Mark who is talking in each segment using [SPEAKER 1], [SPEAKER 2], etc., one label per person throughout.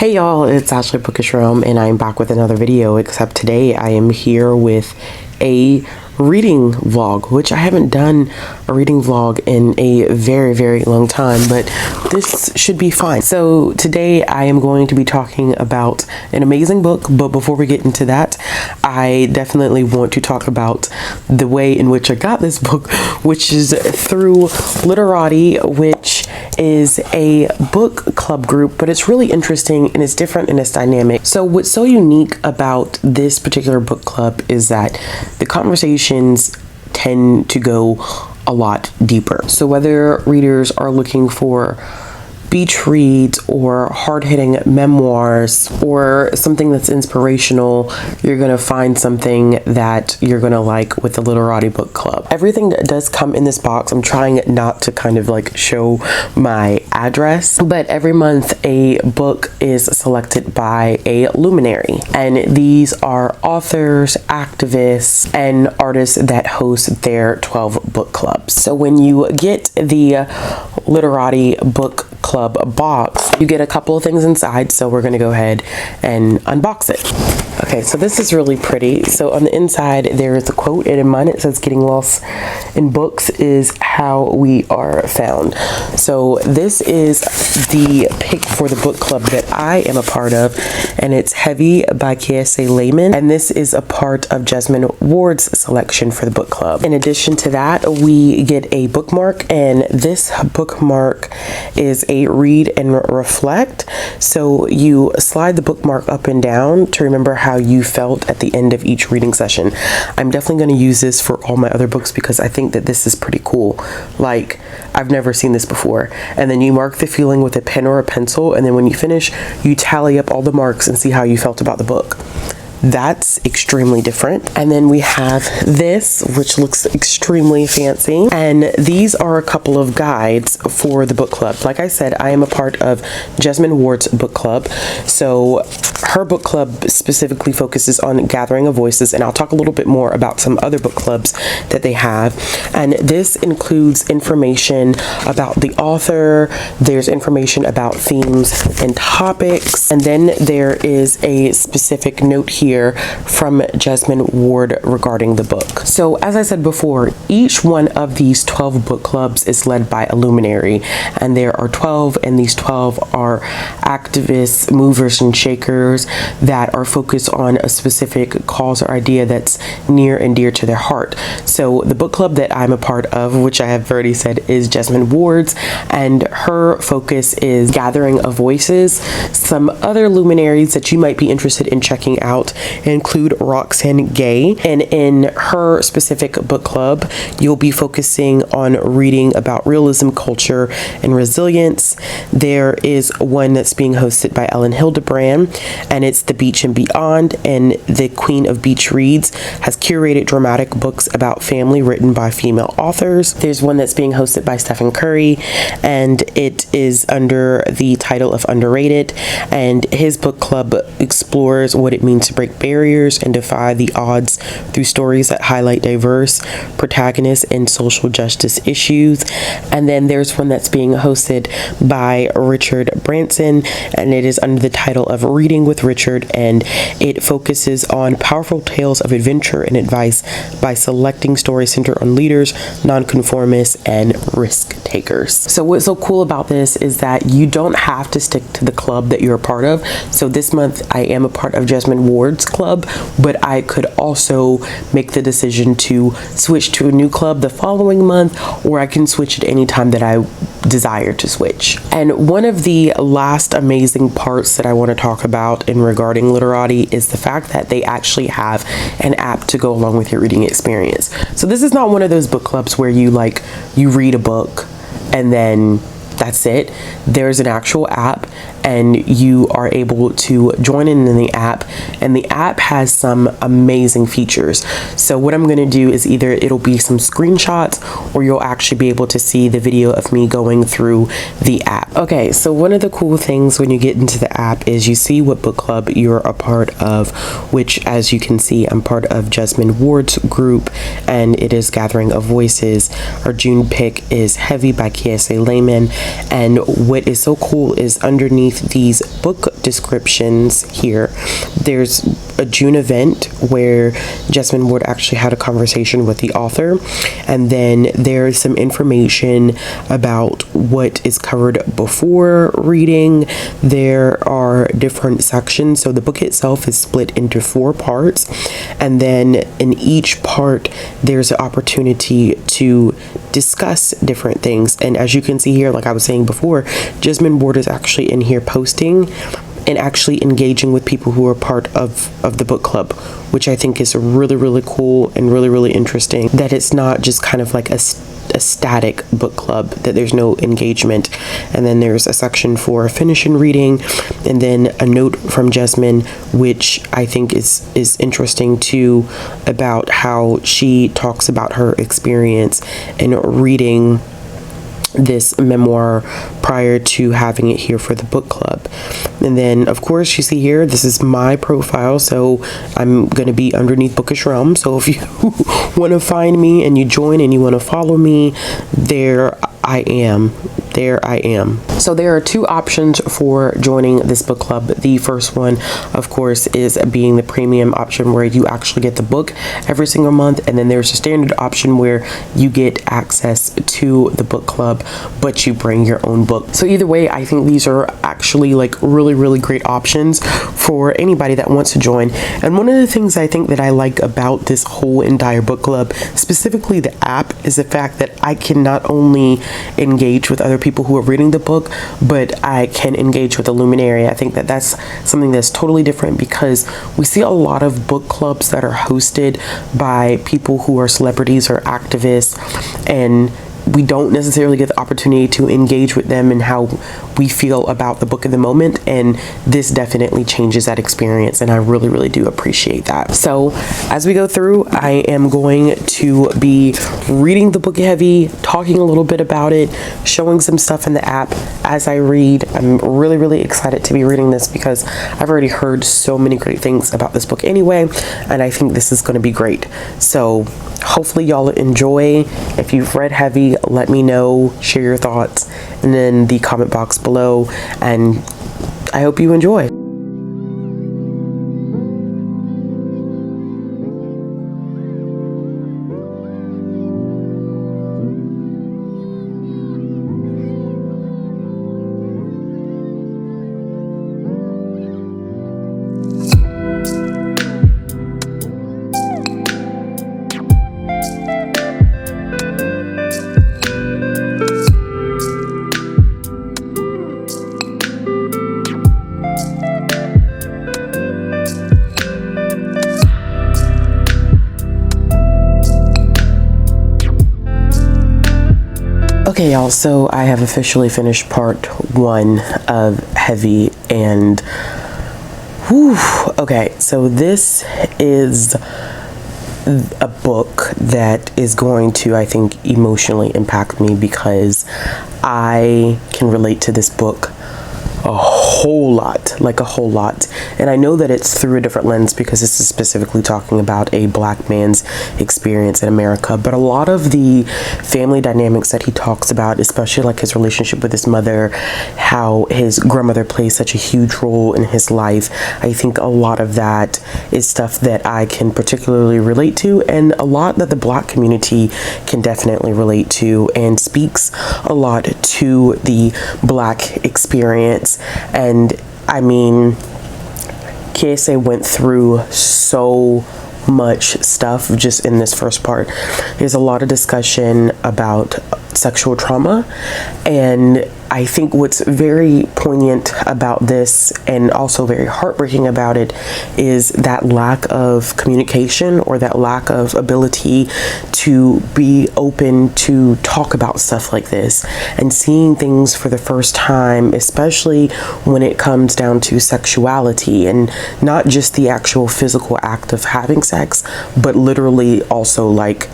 [SPEAKER 1] Hey y'all, it's Ashley Bookishrealm and I'm back with another video, except today I am here with a reading vlog, which I haven't done a reading vlog in a very long time, but this should be fine. So today I am going to be talking about an amazing book, but before we get into that, I definitely want to talk about the way in which I got this book, which is through Literati, which is a book club group, but it's really interesting and it's different and it's dynamic. So what's so unique about this particular book club is that the conversations tend to go a lot deeper. So whether readers are looking for beach reads or hard-hitting memoirs or something that's inspirational, you're gonna find something that you're gonna like with the Literati book club. Everything that does come in this box, I'm trying not to kind of like show my address, but every month a book is selected by a luminary, and these are authors, activists, and artists that host their 12 book clubs. So when you get the Literati book club box, you get a couple of things inside, so we're going to go ahead and unbox it. Okay, so this is really pretty. So on the inside there is a quote, and in mine it says, "Getting lost in books is how we are found." So this is the pick for the book club that I am a part of, and it's Heavy by K.S.A. Layman, and this is a part of Jasmine Ward's selection for the book club. In addition to that, we get a bookmark, and this bookmark is a read and reflect. So you slide the bookmark up and down to remember how you felt at the end of each reading session. I'm definitely going to use this for all my other books because I think that this is pretty cool. Like, I've never seen this before. And then you mark the feeling with a pen or a pencil, and then when you finish, you tally up all the marks and see how you felt about the book. That's extremely different. And then we have this, which looks extremely fancy. And these are a couple of guides for the book club. Like I said, I am a part of Jasmine Ward's book club. So her book club specifically focuses on gathering of voices, and I'll talk a little bit more about some other book clubs that they have. And this includes information about the author, there's information about themes and topics, and then there is a specific note here from Jasmine Ward regarding the book. So as I said before, each one of these 12 book clubs is led by a luminary, and there are 12, and these 12 are activists, movers, and shakers that are focused on a specific cause or idea that's near and dear to their heart. So the book club that I'm a part of, which I have already said is Jasmine Ward's, and her focus is gathering of voices. Some other luminaries that you might be interested in checking out include Roxanne Gay, and in her specific book club you'll be focusing on reading about realism, culture, and resilience. There is one that's being hosted by Ellen Hildebrand, and it's The Beach and Beyond, and the Queen of Beach Reads has curated dramatic books about family written by female authors. There's one that's being hosted by Stephen Curry, and it is under the title of Underrated, and his book club explores what it means to break barriers and defy the odds through stories that highlight diverse protagonists and social justice issues. And then there's one that's being hosted by Richard Branson, and it is under the title of Reading with Richard, and it focuses on powerful tales of adventure and advice by selecting stories centered on leaders, nonconformists, and risk takers. So what's so cool about this is that you don't have to stick to the club that you're a part of. So this month I am a part of Jasmine Ward's club, but I could also make the decision to switch to a new club the following month, or I can switch at any time that I desire to switch. And one of the last amazing parts that I want to talk about in regarding Literati is the fact that they actually have an app to go along with your reading experience. So this is not one of those book clubs where you read a book and then that's it. There's an actual app, and you are able to join in the app, and the app has some amazing features. So what I'm going to do is either it'll be some screenshots, or you'll actually be able to see the video of me going through the app. Okay, so one of the cool things when you get into the app is you see what book club you're a part of, which, as you can see, I'm part of Jasmine Ward's group, and it is Gathering of Voices. Our June pick is Heavy by K.S.A. Layman, and what is so cool is underneath underneath these book descriptions here, there's a June event where Jasmine Ward actually had a conversation with the author, and then there's some information about what is covered before reading. There are different sections, so the book itself is split into 4 parts, and then in each part there's an opportunity to discuss different things. And as you can see here, like I was saying before, Jasmine Ward is actually in here posting and actually engaging with people who are part of the book club, which I think is really, really cool and really, really interesting, that it's not just kind of like a static book club, that there's no engagement. And then there's a section for finishing reading, and then a note from Jasmine, which I think is interesting too, about how she talks about her experience in reading this memoir prior to having it here for the book club. And then of course you see here, this is my profile, so I'm going to be underneath Bookishrealm. So if you want to find me and you join and you want to follow me, there I am. So there are 2 options for joining this book club. The first one, of course, is being the premium option, where you actually get the book every single month, and then there's a standard option where you get access to the book club, but you bring your own book. So either way, I think these are actually like really, really great options for anybody that wants to join. And one of the things I think that I like about this whole entire book club, specifically the app, is the fact that I can not only engage with other people who are reading the book, but I can engage with the luminary. I think that that's something that's totally different, because we see a lot of book clubs that are hosted by people who are celebrities or activists, and we don't necessarily get the opportunity to engage with them and how we feel about the book in the moment, and this definitely changes that experience, and I really, really do appreciate that. So as we go through, I am going to be reading the book heavy, talking a little bit about it, showing some stuff in the app as I read. I'm really, really excited to be reading this, because I've already heard so many great things about this book anyway, and I think this is going to be great. So hopefully y'all enjoy. If you've read heavy, let me know, share your thoughts in the comment box below, and I hope you enjoy. Okay, y'all, so I have officially finished part 1 of Heavy, and whew, okay, so this is a book that is going to, I think, emotionally impact me, because I can relate to this book a whole lot, like a whole lot. And I know that it's through a different lens, because this is specifically talking about a black man's experience in America, but a lot of the family dynamics that he talks about, especially like his relationship with his mother, how his grandmother plays such a huge role in his life, I think a lot of that is stuff that I can particularly relate to, and a lot that the black community can definitely relate to, and speaks a lot to the black experience. And I mean, KSA went through so much stuff just in this first part. There's a lot of discussion about sexual trauma, and I think what's very poignant about this, and also very heartbreaking about it, is that lack of communication, or that lack of ability to be open to talk about stuff like this, and seeing things for the first time, especially when it comes down to sexuality, and not just the actual physical act of having sex, but literally also, like,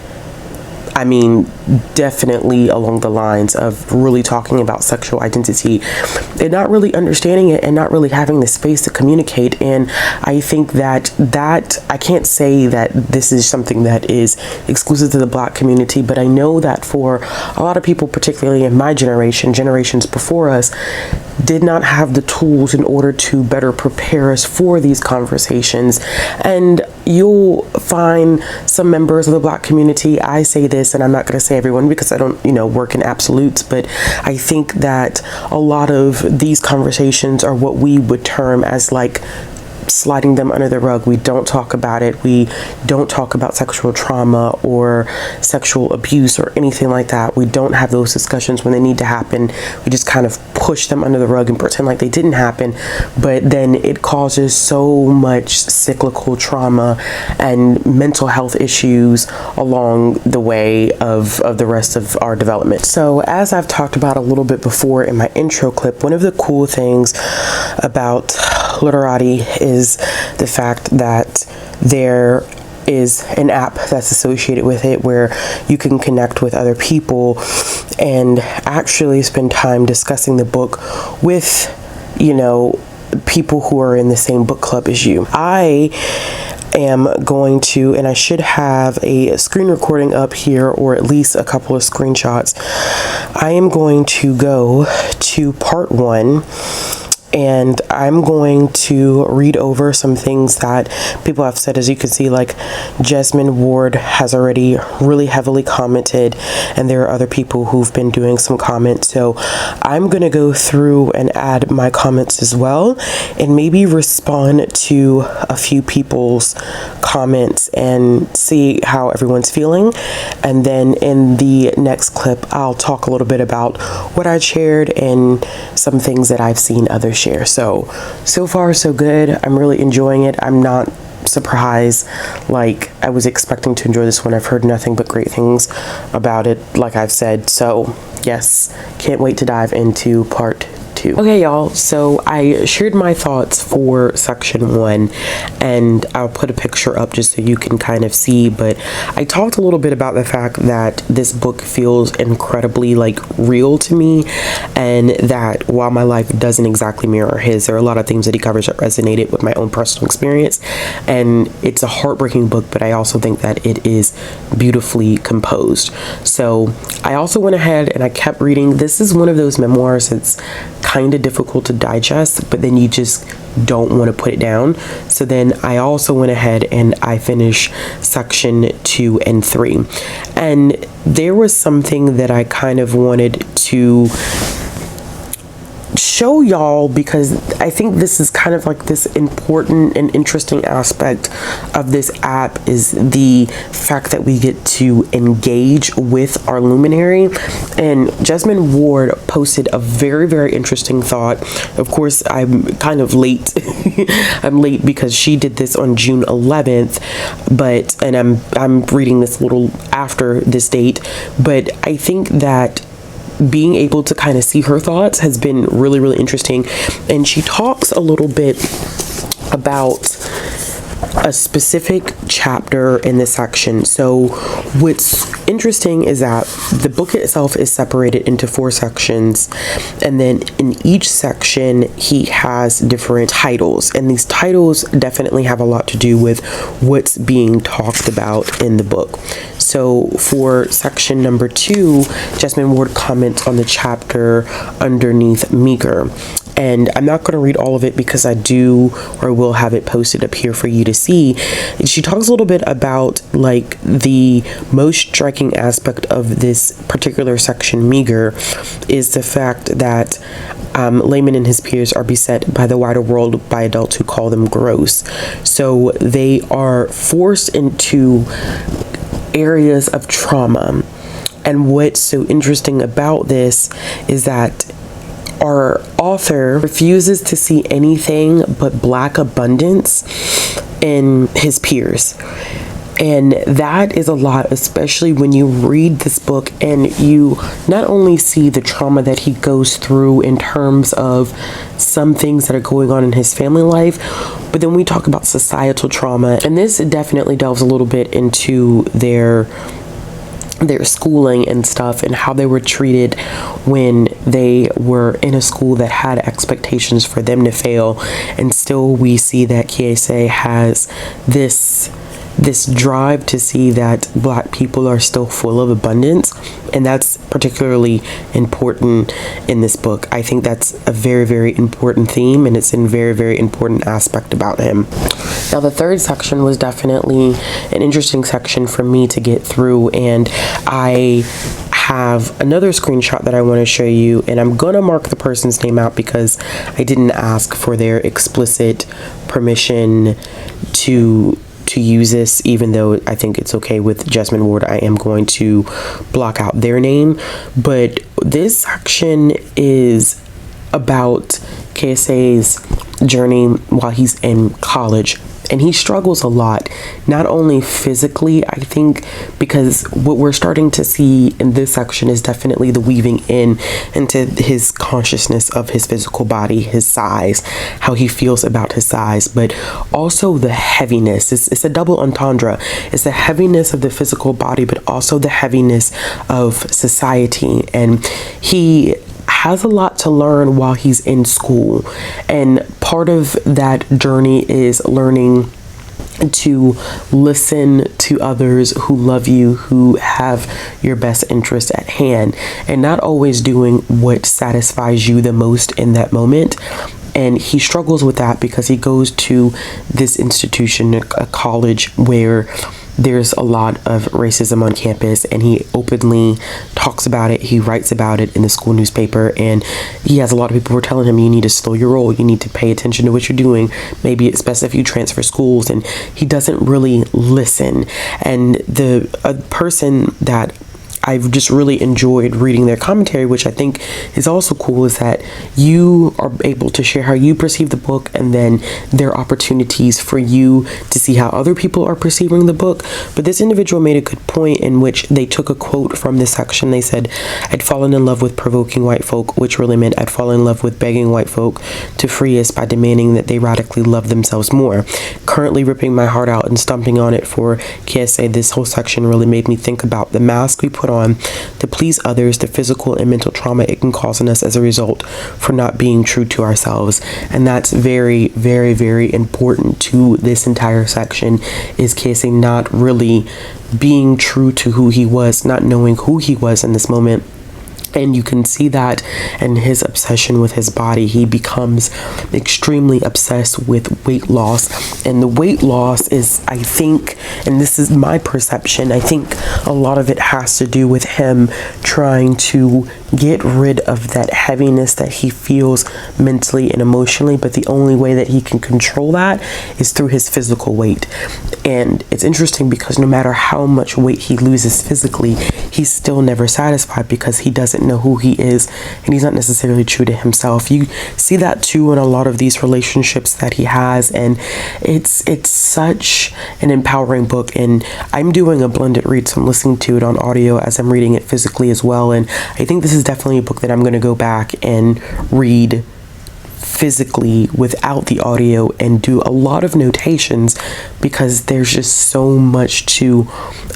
[SPEAKER 1] I mean, definitely along the lines of really talking about sexual identity and not really understanding it, and not really having the space to communicate. And I think that I can't say that this is something that is exclusive to the black community, but I know that for a lot of people, particularly in my generation, generations before us, did not have the tools in order to better prepare us for these conversations. And you'll find some members of the Black community, I say this, and I'm not going to say everyone because I don't, work in absolutes, but I think that a lot of these conversations are what we would term as like sliding them under the rug. We don't talk about it. We don't talk about sexual trauma or sexual abuse or anything like that. We don't have those discussions when they need to happen. We just kind of push them under the rug and pretend like they didn't happen. But then it causes so much cyclical trauma and mental health issues along the way of the rest of our development. So as I've talked about a little bit before in my intro clip, one of the cool things about Literati is the fact that there is an app that's associated with it where you can connect with other people and actually spend time discussing the book with, people who are in the same book club as you. I am going to, and I should have a screen recording up here or at least a couple of screenshots. I am going to go to part 1. And I'm going to read over some things that people have said. As you can see, like Jasmine Ward has already really heavily commented, and there are other people who've been doing some comments. So I'm going to go through and add my comments as well, and maybe respond to a few people's comments and see how everyone's feeling. And then in the next clip, I'll talk a little bit about what I shared and some things that I've seen others share. So far so good. I'm really enjoying it. I'm not surprised. Like, I was expecting to enjoy this one. I've heard nothing but great things about it, like I've said. So yes, can't wait to dive into part 2. Okay, y'all, so I shared my thoughts for section 1, and I'll put a picture up just so you can kind of see, but I talked a little bit about the fact that this book feels incredibly real to me, and that while my life doesn't exactly mirror his, there are a lot of things that he covers that resonated with my own personal experience, and it's a heartbreaking book, but I also think that it is beautifully composed. So I also went ahead and I kept reading. This is one of those memoirs that's kind of difficult to digest, but then you just don't want to put it down. So then I also went ahead and I finished section 2 and 3, and there was something that I kind of wanted to show y'all, because I think this is kind of like this important and interesting aspect of this app, is the fact that we get to engage with our luminary. And Jasmine Ward posted a very, very interesting thought. Of course, I'm kind of late. I'm late because she did this on June 11th, and I'm reading this a little after this date, but I think that being able to kind of see her thoughts has been really, really interesting. And she talks a little bit about a specific chapter in this section. So what's interesting is that the book itself is separated into 4 sections, and then in each section he has different titles, and these titles definitely have a lot to do with what's being talked about in the book. So for section number 2, Jasmine Ward comments on the chapter underneath meager. And I'm not going to read all of it because I do or will have it posted up here for you to see. And she talks a little bit about the most striking aspect of this particular section, meager, is the fact that Layman and his peers are beset by the wider world by adults who call them gross. So they are forced into areas of trauma. And what's so interesting about this is that our author refuses to see anything but Black abundance in his peers. And that is a lot, especially when you read this book and you not only see the trauma that he goes through in terms of some things that are going on in his family life, but then we talk about societal trauma. And this definitely delves a little bit into their schooling and stuff, and how they were treated when they were in a school that had expectations for them to fail. And still we see that Kiese has this this drive to see that Black people are still full of abundance, and that's particularly important in this book. I think that's a very, very important theme, and it's a very, very important aspect about him. Now, the third section was definitely an interesting section for me to get through, and I have another screenshot that I want to show you, and I'm gonna mark the person's name out because I didn't ask for their explicit permission to use this, even though I think it's okay with Jasmine Ward. I am going to block out their name, but this section is about KSA's journey while he's in college. And he struggles a lot, not only physically, I think, because what we're starting to see in this section is definitely the weaving into his consciousness of his physical body, his size, how he feels about his size, but also the heaviness. It's a double entendre. It's the heaviness of the physical body, but also the heaviness of society. And he has a lot to learn while he's in school, and part of that journey is learning to listen to others who love you, who have your best interest at hand, and not always doing what satisfies you the most in that moment. And he struggles with that because he goes to this institution, a college, where there's a lot of racism on campus, and he openly talks about it. He writes about it in the school newspaper, and he has a lot of people who are telling him, you need to slow your roll, you need to pay attention to what you're doing, maybe it's best if you transfer schools. And he doesn't really listen. And the person that I've just really enjoyed reading their commentary, which I think is also cool, is that you are able to share how you perceive the book, and then there are opportunities for you to see how other people are perceiving the book. But this individual made a good point in which they took a quote from this section. They said, "I'd fallen in love with provoking white folk," which really meant I'd fallen in love with begging white folk to free us by demanding that they radically love themselves more. Currently ripping my heart out and stomping on it for KSA, this whole section really made me think about the mask we put on to please others, the physical and mental trauma it can cause on us as a result for not being true to ourselves. And that's very, very, very important to this entire section, is KSA not really being true to who he was, not knowing who he was in this moment. And you can see that in his obsession with his body. He becomes extremely obsessed with weight loss. And the weight loss is, I think, and this is my perception, I think a lot of it has to do with him trying to get rid of that heaviness that he feels mentally and emotionally. But the only way that he can control that is through his physical weight. And it's interesting because no matter how much weight he loses physically, he's still never satisfied because he doesn't know who he is, and he's not necessarily true to himself. You see that too in a lot of these relationships that he has, and it's such an empowering book. And I'm doing a blended read, so I'm listening to it on audio as I'm reading it physically as well. And I think this is definitely a book that I'm going to go back and read physically without the audio and do a lot of notations, because there's just so much to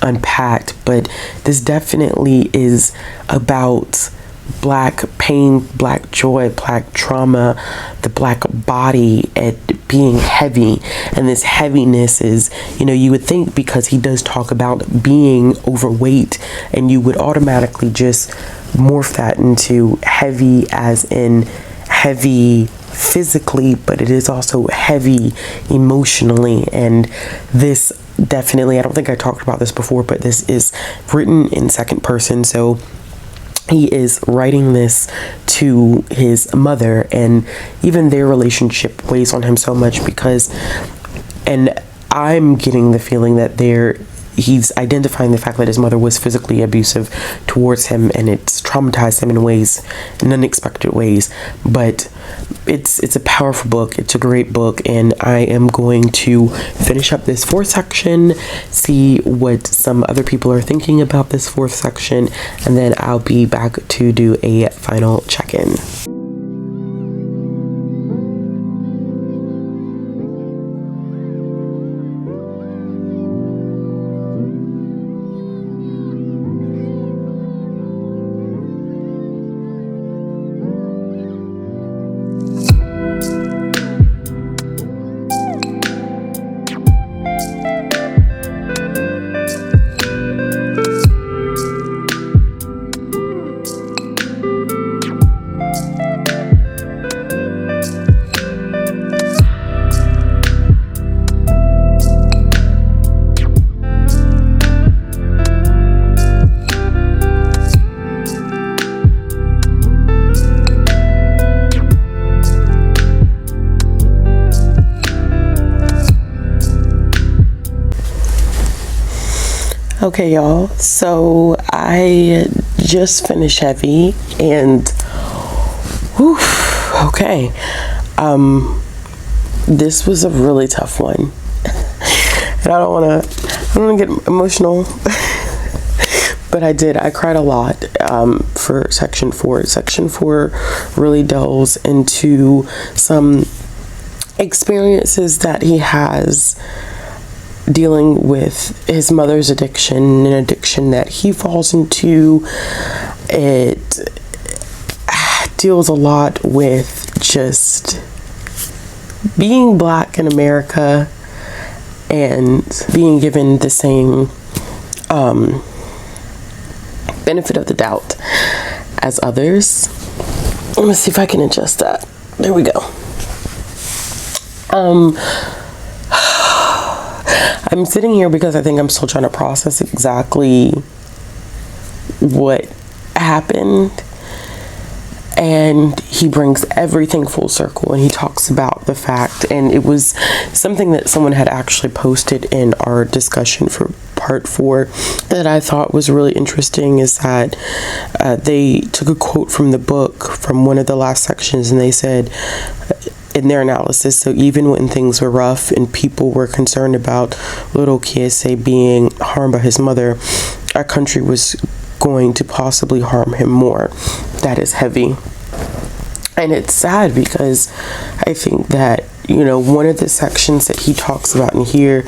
[SPEAKER 1] unpack. But this definitely is about Black pain, Black joy, Black trauma, the Black body at being heavy. And this heaviness is, you would think, because he does talk about being overweight, and you would automatically just morph that into heavy as in heavy physically, but it is also heavy emotionally. And this definitely, I don't think I talked about this before, but this is written in second person. So he is writing this to his mother, and even their relationship weighs on him so much because, and I'm getting the feeling that he's identifying the fact that his mother was physically abusive towards him, and it's traumatized him in unexpected ways. But it's a powerful book. It's a great book, and I am going to finish up this fourth section, see what some other people are thinking about this fourth section, and then I'll be back to do a final check-in. Okay, y'all, so I just finished Heavy, and whew, okay, this was a really tough one, and I don't want to get emotional, but I cried a lot for section 4. Section 4 really delves into some experiences that he has dealing with his mother's addiction, an addiction that he falls into. It deals a lot with just being Black in America and being given the same benefit of the doubt as others. Let me see if I can adjust that. There we go. I'm sitting here because I think I'm still trying to process exactly what happened, and he brings everything full circle, and he talks about the fact, and it was something that someone had actually posted in our discussion for part 4 that I thought was really interesting, is that they took a quote from the book from one of the last sections, and they said in their analysis, so even when things were rough and people were concerned about little Kiese being harmed by his mother, our country was going to possibly harm him more. That is heavy. And it's sad because I think that, you know, one of the sections that he talks about in here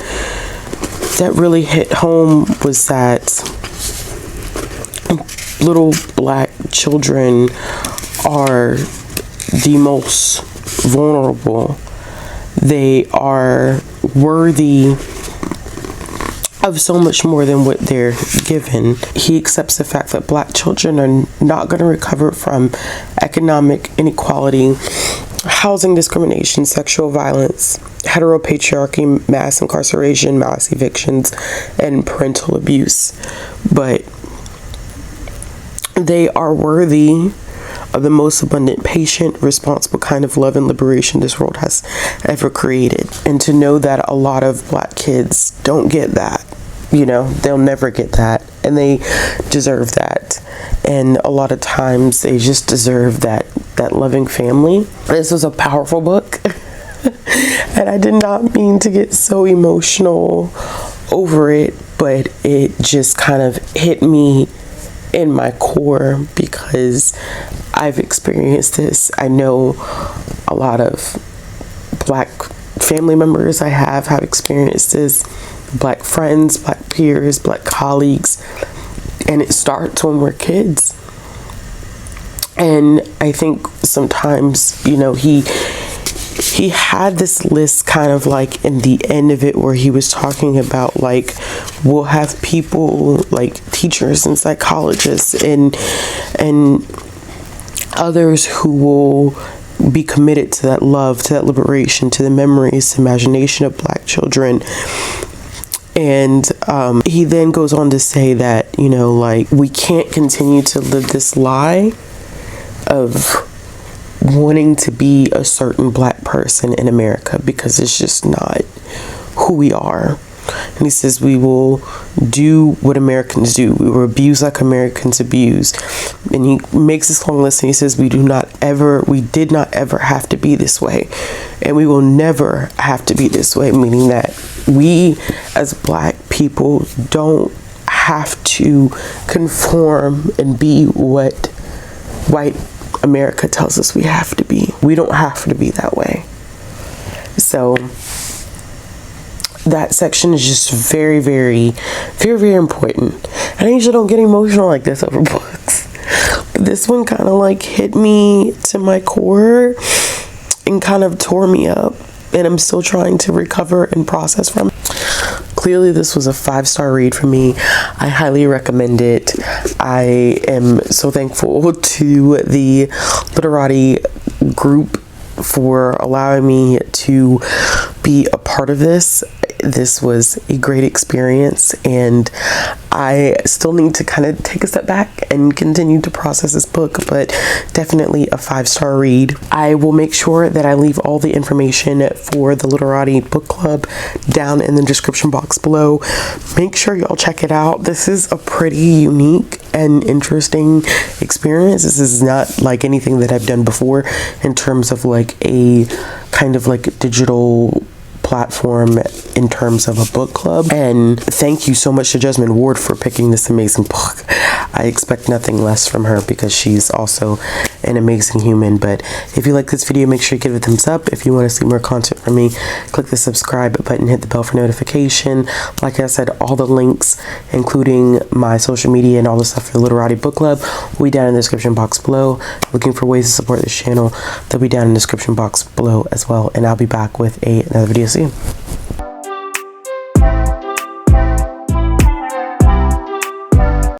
[SPEAKER 1] that really hit home was that little Black children are the most vulnerable. They are worthy of so much more than what they're given. He accepts the fact that Black children are not going to recover from economic inequality, housing discrimination, sexual violence, heteropatriarchy, mass incarceration, mass evictions, and parental abuse. But they are worthy of the most abundant, patient, responsible kind of love and liberation this world has ever created. And to know that a lot of Black kids don't get that, you know, they'll never get that, and they deserve that. And a lot of times they just deserve that loving family. This was a powerful book. And I did not mean to get so emotional over it, but it just kind of hit me in my core because I've experienced this. I know a lot of Black family members I have experienced this, Black friends, Black peers, Black colleagues, and it starts when we're kids. And I think sometimes, you know, he had this list kind of like in the end of it where he was talking about, like, we'll have people like teachers and psychologists and others who will be committed to that love, to that liberation, to the memories, to imagination of Black children. And he then goes on to say that, you know, like, we can't continue to live this lie of wanting to be a certain Black person in America, because it's just not who we are. And he says we will do what Americans do. We will abuse like Americans abuse. And he makes this long list, and he says we did not ever have to be this way, and we will never have to be this way, meaning that we as Black people don't have to conform and be what white America tells us we have to be. We don't have to be that way. So that section is just very, very, very, very important. And I usually don't get emotional like this over books. But this one kind of like hit me to my core and kind of tore me up. And I'm still trying to recover and process from it. Clearly, this was a 5-star read for me. I highly recommend it. I am so thankful to the Literati group for allowing me to be a part of this. this was a great experience, and I still need to kind of take a step back and continue to process this book, but definitely a 5-star read. I will make sure that I leave all the information for the Literati book club down in the description box below. Make sure y'all check it out. This is a pretty unique and interesting experience. This is not like anything that I've done before in terms of like a kind of like digital platform in terms of a book club. And thank you so much to Jasmine Ward for picking this amazing book. I expect nothing less from her because she's also an amazing human. But if you like this video, make sure you give it a thumbs up. If you want to see more content from me, click the subscribe button, hit the bell for notification. Like I said, all the links, including my social media and all the stuff for the Literati book club, will be down in the description box below. Looking for ways to support this channel, they'll be down in the description box below as well. And I'll be back with another video soon.